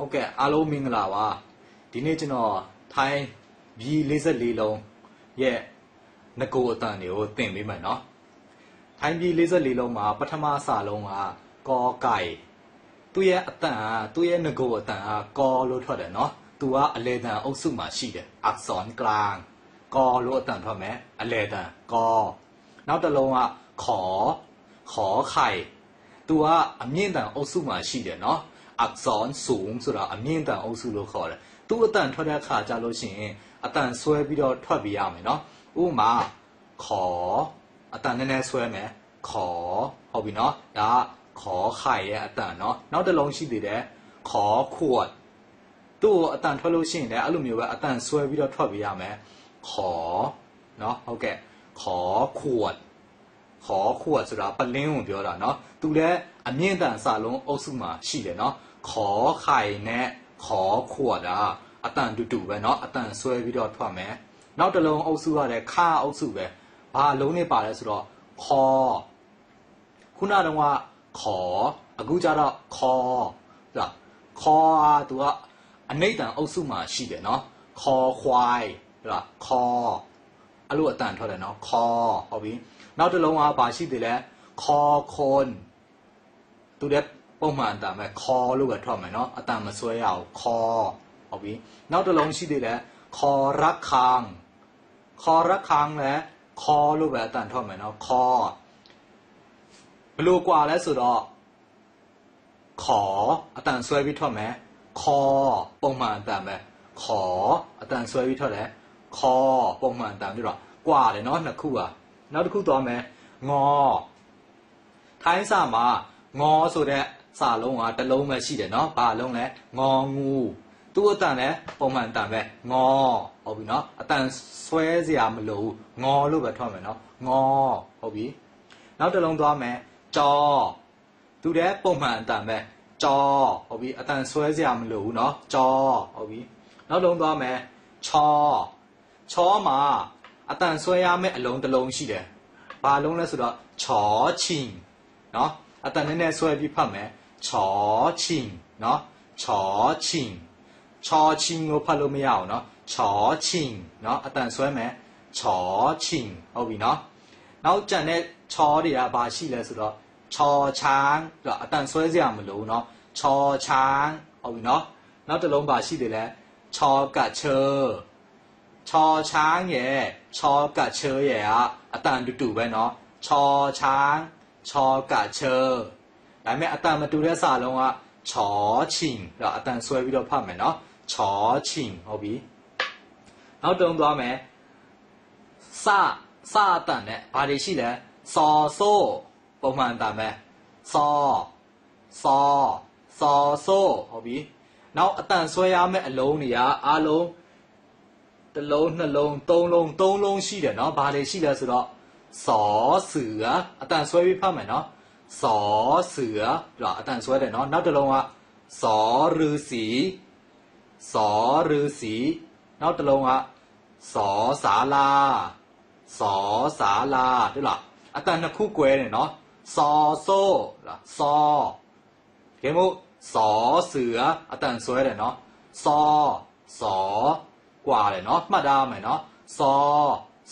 ဟုတ်ကဲ့အားလုံးမင်္ဂလာပါဒီနေ့ကျွန်တော်ထိုင်းဘီ44လုံးရဲ့ငကိုအတန်တွေကိုသင်ပေးမယ်နော်ထိုင်းဘီ44လုံးမှာပထမအစလုံးကကောကိုင်သူ့ရဲ့အတန်ကသူ့ရဲ့ငကိုအတန်ကကောလို့ထွက်တယ်နော်သူကအလေတန်အုပ်စုမှာရှိတယ်อักษรกลางကောလို့အတန်ထွက်မယ်အလေတန်ကောနောက်တစ်လုံးကขอไข่သူကအမြင့်တန်အုပ်စုမှာရှိတယ်နော်อักษรสูงဆိုတာအမြင့်တန်အုပ်စုလို့ခေါ်တယ်သူ့အတန်ထွက်တဲ့အခါကြလို့ရှိရင်အတန်ဆွဲပြီးတော့ထွက်ပြရမယ်နော်ဥပမာขอအတန်နည်းနည်းဆွဲမယ်ขอဟုတ်ပြီနော်ဒါขอไข่ရဲ့အတန်နော်နောက်တစ်လုံးရှိသေးတယ်ขอขวดသူ့အတန်ထွက်လို့ရှိရင်လည်းအဲ့လိုမျိုးပဲအတန်ဆွဲပြီးတော့ထွက်ပြရမယ်ขอနော်ဟုတ်ကဲ့ขอขวดဆိုတာပလင်းကိုပြောတာเนาะသူလည်းအမြင့်တန်စာလုံးအုပ်စုမှာရှိတယ်เนาะขอไข่နဲ့ขอขวดအတန်တူပဲเนาะအတန်ဆွဲပြီးတော့ထွက်မယ်နောက်တစ်လုံးအုပ်စုရတယ်ခါအုပ်စုပဲဘာလုံးနဲ့ပါလဲဆိုတော့ခေါ်ခုနတုန်းကခေါ်အခုကျတော့ခေါ်ဟုတ်ခေါ်သူကအနိမ့်တန်အုပ်စုမှာရှိတယ်เนาะခေါ်ခွိုင်းဟုတ်ခေါ်အဲ့လိုအတန်ထွက်တယ်เนาะခေါ်ဟုတ်ပြီနောက်တစ်လုံးကဘာရှိသေးလဲခေါ်ခွန်သူတဲ့ပုံမှန်အတန်ပဲခေါ်လို့ပဲထွက်မယ်เนาะအတန်မဆွဲရအောင်ခေါ်ဟုတ်ပြီနောက်တစ်လုံးရှိသေးတယ်ခေါ်ရက်ခံလဲခေါ်လို့ပဲအတန်ထွက်မယ်เนาะခေါ်ဘယ်လိုกว่าလဲဆိုတော့ခေါ်အတန်ဆွဲပြီးထွက်မယ်ခေါ်ပုံမှန်အတန်ပဲခေါ်အတန်ဆွဲပြီးထွက်တယ်ခေါ်ပုံမှန်အတန်ပြီးတော့กว่าတယ်เนาะနှစ်ခုနောက်တစ်ခုသွားမယ်ငေါထိုင်းစာမှာငေါဆိုတဲ့စာလုံးကတစ်လုံးပဲရှိတယ်เนาะဘာလုံးလဲငေါငူသူ့အတန်လည်းပုံမှန်အတန်ပဲငေါဟုတ်ပြီเนาะအတန်ဆွဲစရာမလိုဘူးငေါလို့ပဲထွက်မယ်เนาะငေါဟုတ်ပြီနောက်တစ်လုံးသွားမယ်ကြောသူတဲ့ပုံမှန်အတန်ပဲကြောဟုတ်ပြီအတန်ဆွဲစရာမလိုဘူးเนาะကြောဟုတ်ပြီနောက်လုံးသွားမယ်ချောမှာအတန်ဆွဲရမယ့်အလုံးတစ်လုံးရှိတယ်။ဘာလုံးလဲဆိုတော့ချောချင်းနော်အတန်နည်းနည်းဆွဲပြီးဖတ်မယ်ချောချင်းနော်ချောချင်းကိုဖတ်လို့မရအောင်နော်ချောချင်းနော်အတန်ဆွဲမယ်ချောချင်းဟုတ်ပြီနော်နောက်ကျန်တဲ့ချောတွေကဘာရှိလဲဆိုတော့ချောချန်းအတန်ဆွဲစရာမလိုဘူးနော်ချောချန်းဟုတ်ပြီနော်နောက်တစ်လုံးဘာရှိသေးလဲချောကတ်ချေချောချန်းရဲ့ချောကတ်ချေရဲ့အတန်တူပဲเนาะချောချန်းချောကတ်ချေဒါပေမဲ့အတန်မတူတဲ့စာလုံးကချောချင်းအတန်ဆွဲပြီးတော့ဖတ်မယ်เนาะချောချင်းဟုတ်ပြီနောက်တုံးသွားမယ်စအတန်နဲ့ဘာတွေရှိလဲစောဆိုးပုံမှန်အတန်ပဲစောဆိုးဟုတ်ပြီနောက်အတန်ဆွဲရမယ့်အလုံးတွေကအားလုံးတစ်လုံးနှစ်လုံးသုံးလုံးရှိတယ်เนาะဘာတွေရှိလဲဆိုတော့စောเสือအတန်ဆွဲပြီးဖတ်မယ်เนาะစောเสือအတန်ဆွဲတယ်เนาะနောက်တစ်လုံးကစောฤาษีနောက်တစ်လုံးကစောศาลา对လားအတန်နှစ်ခုကွဲတယ်เนาะစောဆိုးစောကဲမို့စောเสือအတန်ဆွဲတယ်เนาะစောกว่าတယ်เนาะမှတ်ထားရမယ်เนาะစော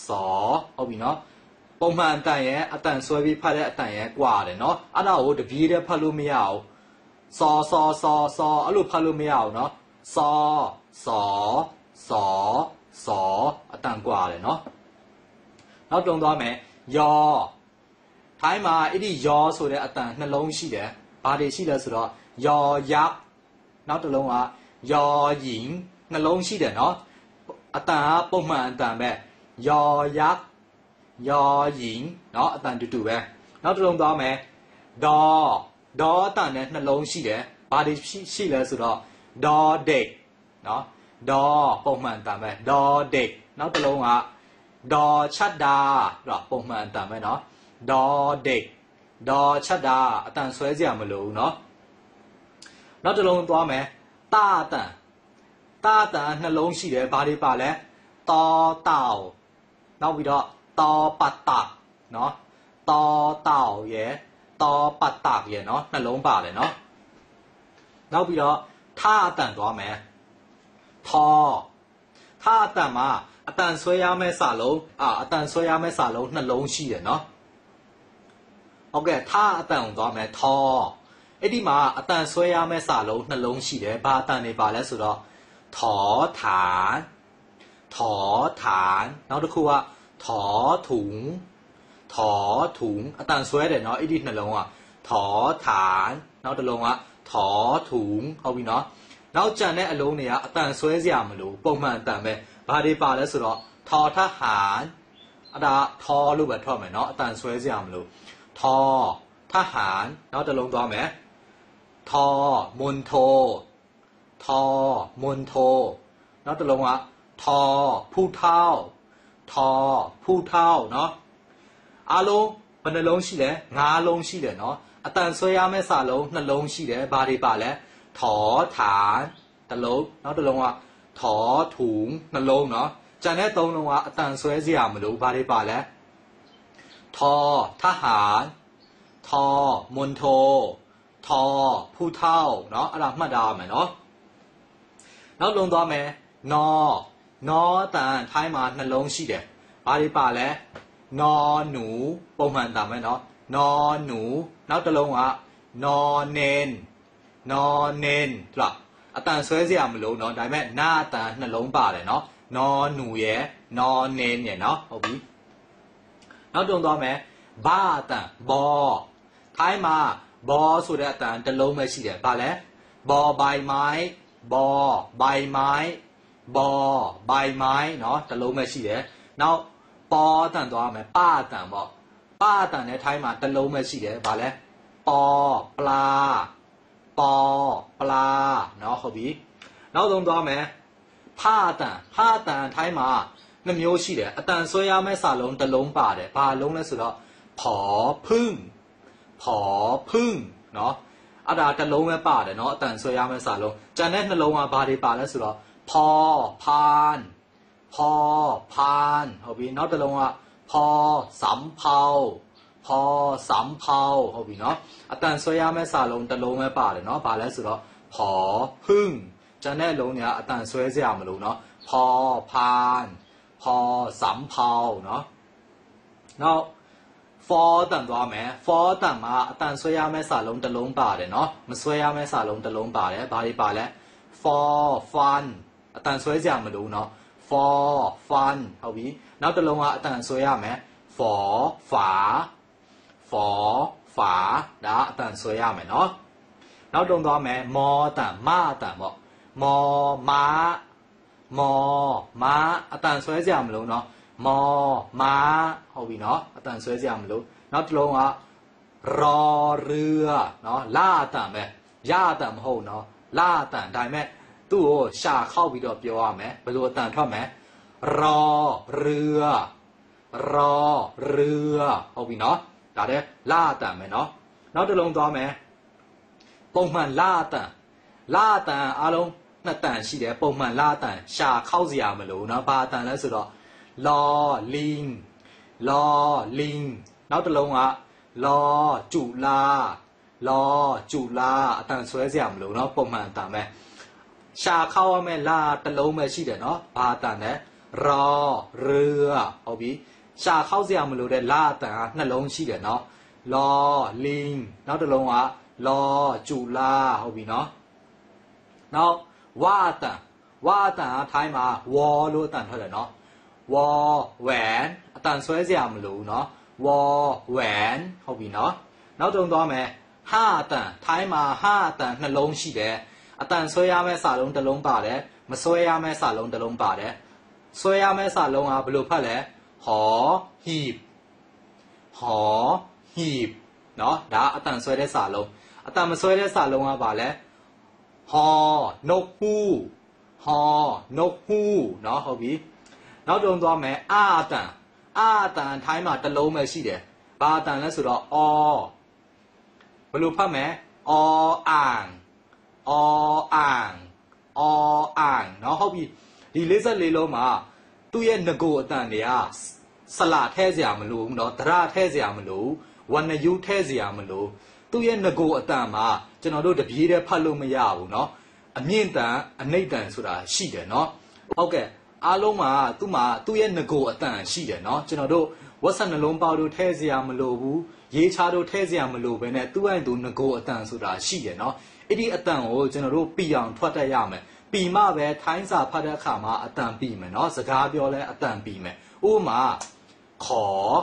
ဟုတ်ပြီเนาะပုံမှန်အတန်ရဲ့အတန်ဆွဲပြီးဖတ်တဲ့အတန်ရဲ့กว่าတယ်เนาะအဲ့ဒါကိုတပြေးတည်းဖတ်လို့မရအောင်စောအဲ့လိုဖတ်လို့မရအောင်เนาะစောအတန်กว่าတယ်เนาะနောက်တုံးသွားမယ်ယောထိုင်းမှာအဲ့ဒီယောဆိုတဲ့အတန်နှလုံးရှိတယ်ဘာတွေရှိလဲဆိုတော့ယောยักษ์နောက်တစ်လုံးကယောหญิงနှလုံးရှိတယ်เนาะအတန်ကပုံမှန်အတန်ပဲယောยักษ์ယောหญิงเนาะအတန်တူပဲနောက်တစ်လုံးသွားမယ်ဒေါအတန်နဲ့နှလုံးရှိတယ်ဘာတွေရှိလဲဆိုတော့ဒေါเด็กเนาะဒေါပုံမှန်အတန်ပဲဒေါเด็กနောက်တစ်လုံးကဒေါชัดดาပုံမှန်အတန်ပဲเนาะဒေါเด็กဒေါชัดดาအတန်ဆွဲစရာမလိုဘူးเนาะနောက်တစ်လုံးသွားမယ်တာအတန်နှလုံးရှိတယ်ဘာတွေပါလဲတောတောက်နောက်ပြီးတော့တောပတ်တာเนาะတောတောက်ရဲ့တောပတ်တာရဲ့เนาะနှလုံးပါတယ်เนาะနောက်ပြီးတော့他等多没？他等嘛，等所以没啥楼啊，等所以没啥楼，那楼是的喏。OK， 他等多没？他，一啲嘛，等所以没啥楼，那楼是的，把等你把来说到，ถฐาน，然後တစ်ခုကถถุงအတန်ဆွဲတယ်เนาะအဲ့ဒီနှလုံးอ่ะถฐานနောက်တစ်လုံးอ่ะถถุงဟုတ်ပြီเนาะနောက်ကြံတဲ့အလုံးတွေကအတန်ဆွဲစရာမလိုပုံမှန်အတန်ပဲဘာတွေပါလဲဆိုတော့ทหารအဲ့ဒါทလို့ပဲထွက်မယ်เนาะအတန်ဆွဲစရာမလိုทหารနောက်တစ်လုံးသွားမယ်ทมณฑลနောက်တစ်လုံးကผู้เฒ่าเนาะအားလုံးဘယ်နှလုံးရှိလဲ5လုံးရှိတယ်เนาะအတန်ဆွဲရမယ့်စာလုံး2လုံးရှိတယ်ဘာတွေပါလဲถฐานတစ်လုံးနောက်တစ်လုံးကถถุง2လုံးเนาะကျန်တဲ့3လုံးကအတန်ဆွဲစရာမလိုဘာတွေပါလဲทหารมณฑลผู้เฒ่าเนาะအဲ့ဒါမှတ်ထားရမယ်เนาะနောက်လုံးသွားမယ်နောတန်ထိုင်းမှာနှလုံးရှိတယ်ဘာတွေပါလဲနောหนูပုံမှန်တန်မယ်เนาะနောหนูနောက်တစ်လုံးကနောเนนဟုတ်အတန်ဆွဲစရာမလိုเนาะဒါပေမဲ့နာအတန်နှလုံးပါတယ်เนาะနောหนูရယ်နောเนนရယ်เนาะဟုတ်ပြီနောက်တုံသွားမယ်ဘာအတန်ဘောထိုင်းမှာဘောဆိုတဲ့အတန်တစ်လုံးပဲရှိတယ်ဘာလဲဘောใบไม้ဘောใบไม้เนาะတစ်လုံးပဲရှိတယ်နောက်ပေါ်အတန်သွားမယ်ပအတန်ပေါ့ပအတန်နဲ့ထိုင်းမှာတစ်လုံးပဲရှိတယ်ဘာလဲပေါ်ပလာเนาะဟုတ်ပြီနောက်ဆုံးသွားမယ်ဖအတန်ထိုင်းမှာ2မျိုးရှိတယ်အတန်ဆွဲရမယ့်စာလုံးတစ်လုံးပါတယ်ဘာလုံးလဲဆိုတော့ผอพึ่งเนาะအဲ့ဒါတစ်လုံးပဲပါတယ်เนาะအတန်ဆွဲရမယ့်စာလုံးကျန်တဲ့နှလုံးကဘာတွေပါလဲဆိုတော့พอพานဟုတ်ပြီနောက်တစ်လုံးကพอสำเภาဟုတ်ပြီเนาะအတန်ဆွဲရမယ့်စာလုံးတစ်လုံးပဲပါတယ်เนาะဘာလဲဆိုတော့ผอพึ่งကျန်တဲ့လုံးတွေကအတန်ဆွဲစရာမလိုเนาะพอพานพอสำเภาเนาะနောက်for တန်သွားမယ် for တန်မှာအတန်ဆွဲရမယ့်စာလုံးတစ်လုံးပါတယ်เนาะမဆွဲရမယ့်စာလုံးတစ်လုံးပါတယ်ဘာတွေပါလဲ for fun အတန်ဆွဲစရာမလိုเนาะ for fun ဟုတ်ပြီနောက်တစ်လုံးကအတန်ဆွဲရမယ် for ฝาဒါအတန်ဆွဲရမယ်เนาะနောက်တုံသွားမယ်มอတန်မအတန်ပေါ့มอม้าအတန်ဆွဲစရာမလိုเนาะมอม้าဟုတ်ပြီเนาะအတန်ဆွဲစရာမလိုနောက်တစ်လုံးကรอเรือเนาะလာအတန်ပဲရအတန်မဟုတ်เนาะလာအတန်ဒါပေမဲ့သူ့ကိုရှာခောက်ပြီးတော့ပြောရမယ်ဘယ်လိုအတန်ထွက်မလဲรอเรือဟုတ်ပြီเนาะဒါတဲ့လာအတန်ပဲเนาะနောက်တစ်လုံးသွားမယ်ပုံမှန်လာအတန်အားလုံးနှစ်တန်ရှိတယ်ပုံမှန်လာအတန်ရှာခောက်စရာမလိုเนาะဘာအတန်လဲဆိုတော့လောလင်းနောက်တစ်လုံးကလောကျူလာအတန်ဆွဲစရာမလိုเนาะပုံမှန်အတန်ပဲရှာခောက်ရမယ့်လာတစ်လုံးပဲရှိတယ်เนาะဘာအတန်လဲရောเรือဟုတ်ပြီရှာခောက်စရာမလိုတဲ့လာအတန်ကနှလုံးရှိတယ်เนาะလောလင်းနောက်တစ်လုံးကလောကျူလာဟုတ်ပြီเนาะနောက်ဝါအတန်ကထိုင်းမှာဝေါ်လို့အတန်ထွက်တယ်เนาะวอแหวนအတန်ဆွဲစရာမလိုဘူးเนาะวอแหวนဟုတ်ပြီเนาะနောက်တုံသွားမယ်ဟာအတန်ထိုင်းမှာဟာအတန်နှလုံးရှိတယ်အတန်ဆွဲရမယ့်စာလုံးတစ်လုံးပါတယ်မဆွဲရမယ့်စာလုံးတစ်လုံးပါတယ်ဆွဲရမယ့်စာလုံးကဘယ်လိုဖတ်လဲหอหีบเนาะဒါအတန်ဆွဲတဲ့စာလုံးအတန်မဆွဲတဲ့စာလုံးကဘာလဲหอนกฮู้เนาะဟုတ်ပြီနောက်တုံသွားမယ်အာအတန်ထိုင်းမှာတစ်လုံးပဲရှိတယ်ဘာအတန်လဲဆိုတော့အောဘယ်လိုဖတ်မလဲအောအာန်เนาะဟုတ်ပြီဒီ54လုံးမှာသူ့ရဲ့ငကိုအတန်တွေကစလာထဲစရာမလိုဘူးเนาะဒရထဲစရာမလိုဝဏယူထဲစရာမလိုသူ့ရဲ့ငကိုအတန်မှာကျွန်တော်တို့တပြေးတည်းဖတ်လို့မရဘူးเนาะ အမြင့်တန်အနိမ့်တန်ဆိုတာရှိတယ်เนาะဟုတ်ကဲ့အားလုံးမှာသူ့ရဲ့ငကိုအတန်ရှိတယ်เนาะကျွန်တော်တို့ဝက်ဆက်နှလုံးပေါက်တို့ထဲစရာမလိုဘူးရေးချတို့ထဲစရာမလိုဘဲနဲ့သူ့အိုင်သူငကိုအတန်ဆိုတာရှိတယ်เนาะအဲ့ဒီအတန်ကိုကျွန်တော်တို့ပြီးအောင်ထွက်တတ်ရမယ်ပြီးမှပဲထိုင်းစာဖတ်တဲ့အခါမှာအတန်ပြီးမယ်เนาะစကားပြောလဲအတန်ပြီးမယ်ဥပမာခေါ်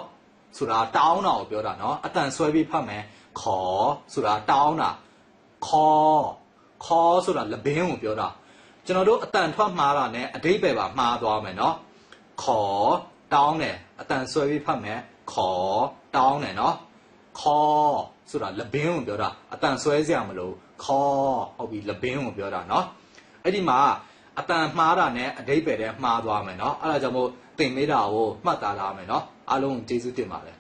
ဆိုတာတောင်းတာကိုပြောတာเนาะအတန်ဆွဲပြီးဖတ်မယ်ခေါ်ဆိုတာတောင်းတာခေါ်ဆိုတာလဘင်းကိုပြောတာကျွန်တော်တို့အတန်ထွက်မှားတာ ਨੇ အဓိပ္ပာယ်ပါမှားသွားမယ်เนาะခေါ်တောင်းတယ်အတန်ဆွဲပြီးဖတ်မယ်ခေါ်တောင်းတယ်เนาะခေါ်ဆိုတာလဘင်းကိုပြောတာအတန်ဆွဲစရာမလိုခေါ်ဟုတ်ပြီလဘင်းကိုပြောတာเนาะအဲ့ဒီမှာအတန်မှားတာ ਨੇ အဓိပ္ပာယ်တည်းမှားသွားမယ်เนาะအဲ့ဒါကြောင့်မို့သင်မေးတာကိုမှတ်သားလာမယ်เนาะအားလုံးကျေးဇူးတင်ပါတယ်